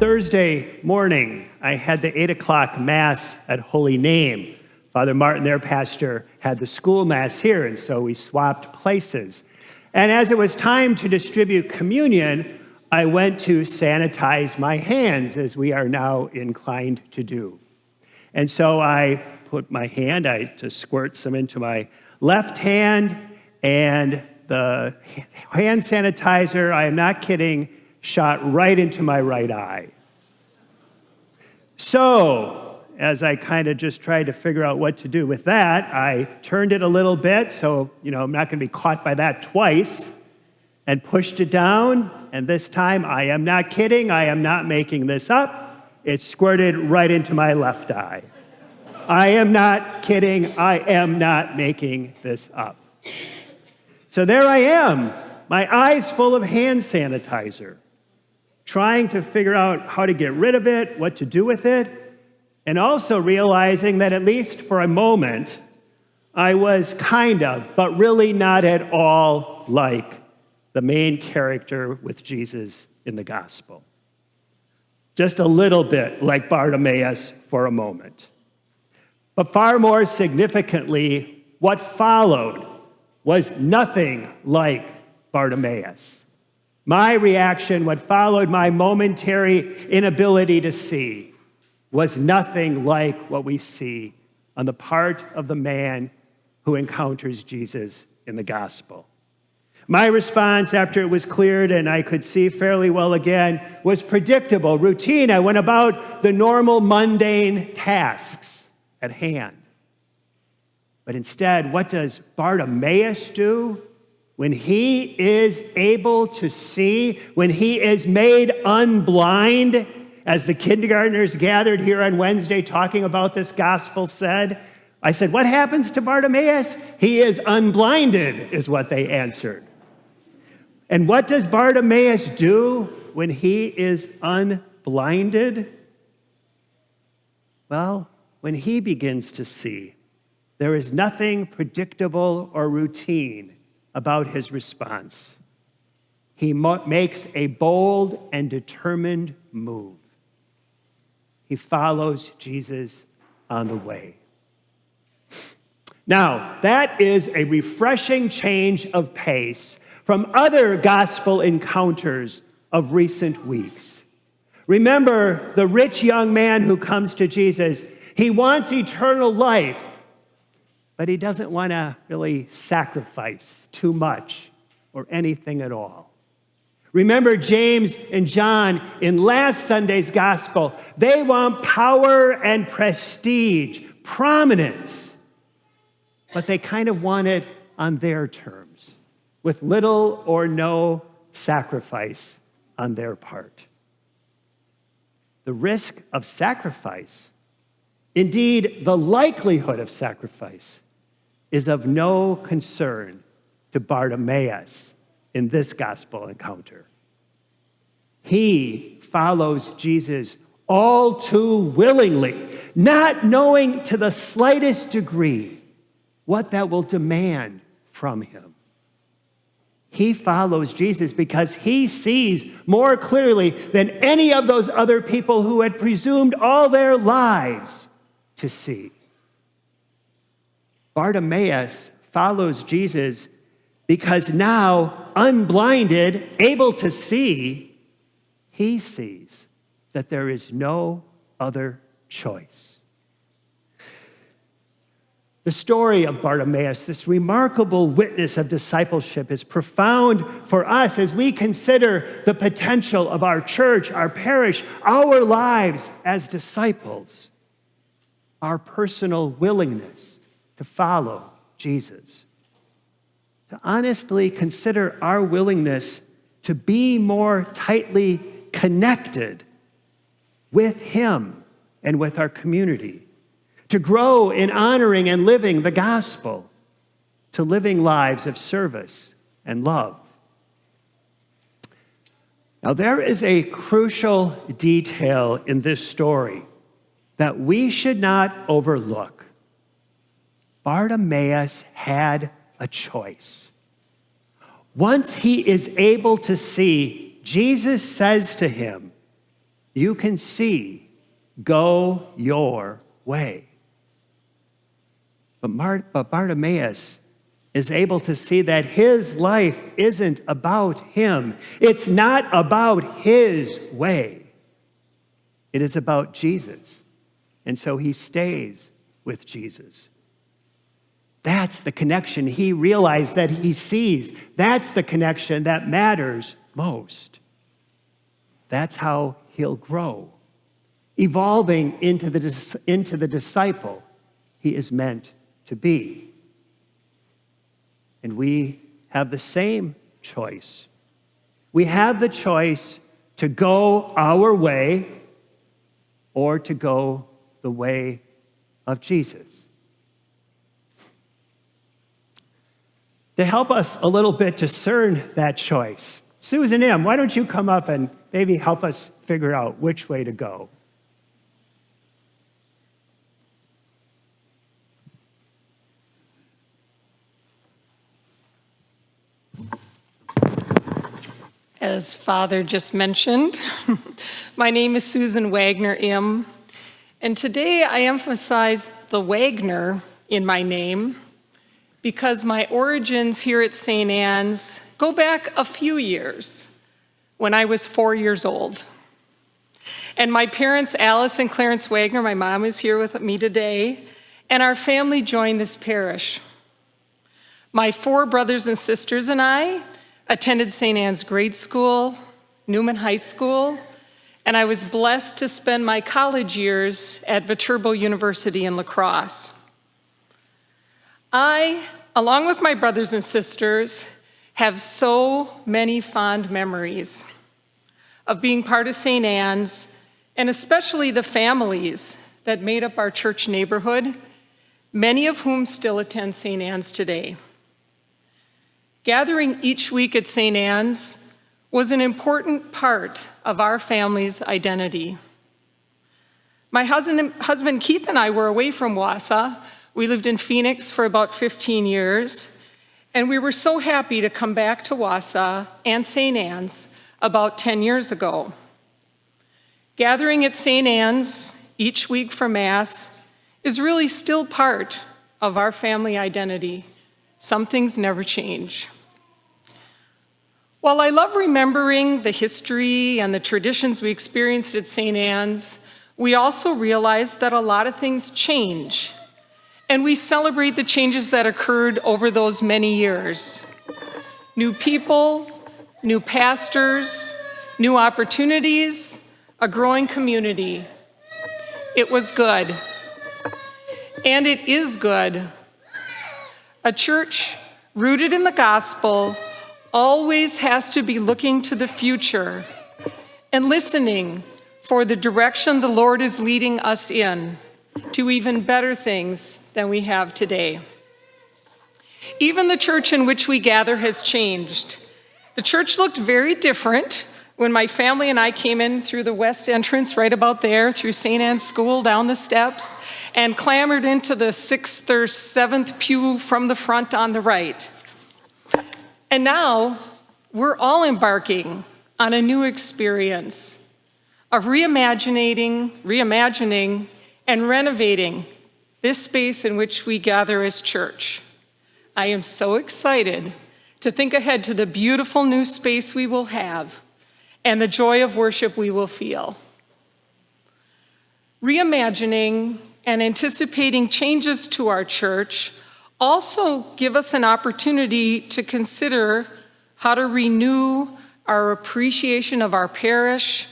Thursday morning, I had the 8 o'clock Mass at Holy Name. Father Martin, their pastor, had the school Mass here, and so we swapped places. And as it was time to distribute communion, I went to sanitize my hands, as we are now inclined to do. And so I put my hand, to squirt some into my left hand, and the hand sanitizer, I am not kidding, shot right into my right eye. So, as I kind of just tried to figure out what to do with that, I turned it a little bit, so, I'm not going to be caught by that twice, and pushed it down, and this time, I am not kidding, I am not making this up, it squirted right into my left eye. I am not kidding, I am not making this up. So there I am, my eyes full of hand sanitizer, trying to figure out how to get rid of it, what to do with it, and also realizing that at least for a moment, I was kind of, but really not at all like the main character with Jesus in the gospel. Just a little bit like Bartimaeus for a moment. But far more significantly, what followed was nothing like Bartimaeus. My reaction, what followed my momentary inability to see, was nothing like what we see on the part of the man who encounters Jesus in the gospel. My response after it was cleared and I could see fairly well again was predictable, routine. I went about the normal mundane tasks at hand. But instead, what does Bartimaeus do? When he is able to see, when he is made unblind, as the kindergartners gathered here on Wednesday talking about this gospel said, I said, what happens to Bartimaeus? He is unblinded, is what they answered. And what does Bartimaeus do when he is unblinded? Well, when he begins to see, there is nothing predictable or routine about his response. He makes a bold and determined move. He follows Jesus on the way. Now, that is a refreshing change of pace from other gospel encounters of recent weeks. Remember the rich young man who comes to Jesus. He wants eternal life, but he doesn't want to really sacrifice too much or anything at all. Remember James and John in last Sunday's gospel. They want power and prestige, prominence, but they kind of want it on their terms, with little or no sacrifice on their part. The risk of sacrifice, indeed the likelihood of sacrifice, is of no concern to Bartimaeus in this gospel encounter. He follows Jesus all too willingly, not knowing to the slightest degree what that will demand from him. He follows Jesus because he sees more clearly than any of those other people who had presumed all their lives to see. Bartimaeus follows Jesus because now, unblinded, able to see, he sees that there is no other choice. The story of Bartimaeus, this remarkable witness of discipleship, is profound for us as we consider the potential of our church, our parish, our lives as disciples, our personal willingness to follow Jesus, to honestly consider our willingness to be more tightly connected with him and with our community, to grow in honoring and living the gospel, to living lives of service and love. Now, there is a crucial detail in this story that we should not overlook. Bartimaeus had a choice. Once he is able to see, Jesus says to him, you can see, go your way. But Bartimaeus is able to see that his life isn't about him. It's not about his way. It is about Jesus. And so he stays with Jesus. That's the connection he realized that he sees. That's the connection that matters most. That's how he'll grow, evolving into the disciple he is meant to be. And we have the same choice. We have the choice to go our way or to go the way of Jesus. To help us a little bit discern that choice, Susan M., why don't you come up and maybe help us figure out which way to go? As Father just mentioned, my name is Susan Wagner M., and today I emphasize the Wagner in my name because my origins here at St. Anne's go back a few years, when I was 4 years old. And my parents, Alice and Clarence Wagner, my mom is here with me today, and our family joined this parish. My 4 brothers and sisters and I attended St. Anne's grade school, Newman High School, and I was blessed to spend my college years at Viterbo University in La Crosse. I, along with my brothers and sisters, have so many fond memories of being part of St. Anne's, and especially the families that made up our church neighborhood, many of whom still attend St. Anne's today. Gathering each week at St. Anne's was an important part of our family's identity. My husband Keith and I were away from Wausau. We lived in Phoenix for about 15 years, and we were so happy to come back to Wausau and St. Anne's about 10 years ago. Gathering at St. Anne's each week for Mass is really still part of our family identity. Some things never change. While I love remembering the history and the traditions we experienced at St. Anne's, we also realize that a lot of things change, and we celebrate the changes that occurred over those many years. New people, new pastors, new opportunities, a growing community. It was good. And it is good. A church rooted in the gospel always has to be looking to the future and listening for the direction the Lord is leading us in to even better things than we have today. Even the church in which we gather has changed. The church looked very different when my family and I came in through the west entrance right about there, through St. Anne's School, down the steps, and clambered into the 6th or 7th pew from the front on the right. And now, we're all embarking on a new experience of reimagining, and renovating this space in which we gather as church. I am so excited to think ahead to the beautiful new space we will have and the joy of worship we will feel. Reimagining and anticipating changes to our church also give us an opportunity to consider how to renew our appreciation of our parish,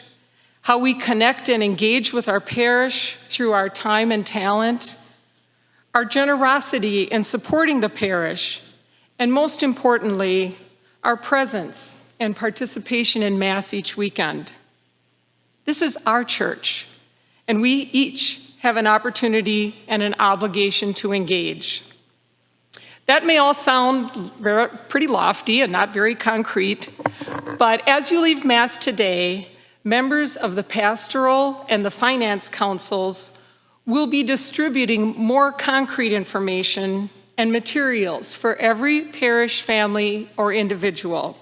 how we connect and engage with our parish through our time and talent, our generosity in supporting the parish, and most importantly, our presence and participation in Mass each weekend. This is our church, and we each have an opportunity and an obligation to engage. That may all sound pretty lofty and not very concrete, but as you leave Mass today, members of the pastoral and the finance councils will be distributing more concrete information and materials for every parish family or individual.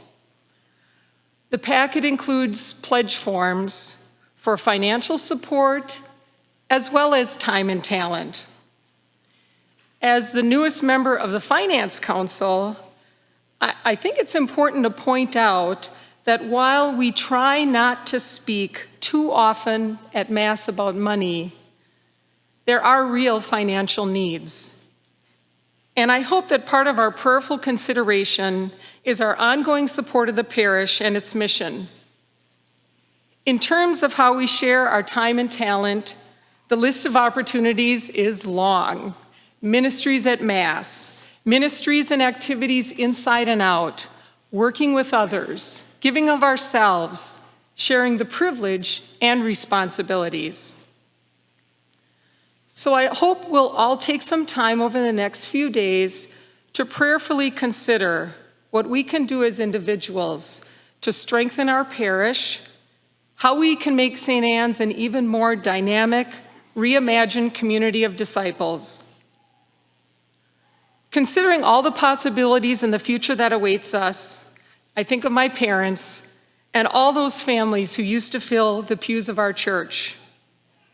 The packet includes pledge forms for financial support, as well as time and talent. As the newest member of the Finance Council, I think it's important to point out that while we try not to speak too often at Mass about money, there are real financial needs. And I hope that part of our prayerful consideration is our ongoing support of the parish and its mission. In terms of how we share our time and talent, the list of opportunities is long. Ministries at Mass, ministries and activities inside and out, working with others, giving of ourselves, sharing the privilege and responsibilities. So I hope we'll all take some time over the next few days to prayerfully consider what we can do as individuals to strengthen our parish, how we can make St. Anne's an even more dynamic, reimagined community of disciples. Considering all the possibilities in the future that awaits us, I think of my parents and all those families who used to fill the pews of our church,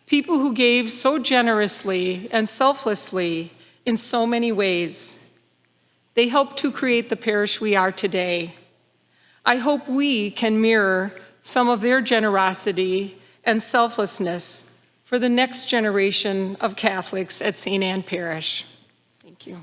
people who gave so generously and selflessly in so many ways. They helped to create the parish we are today. I hope we can mirror some of their generosity and selflessness for the next generation of Catholics at St. Anne Parish. Thank you.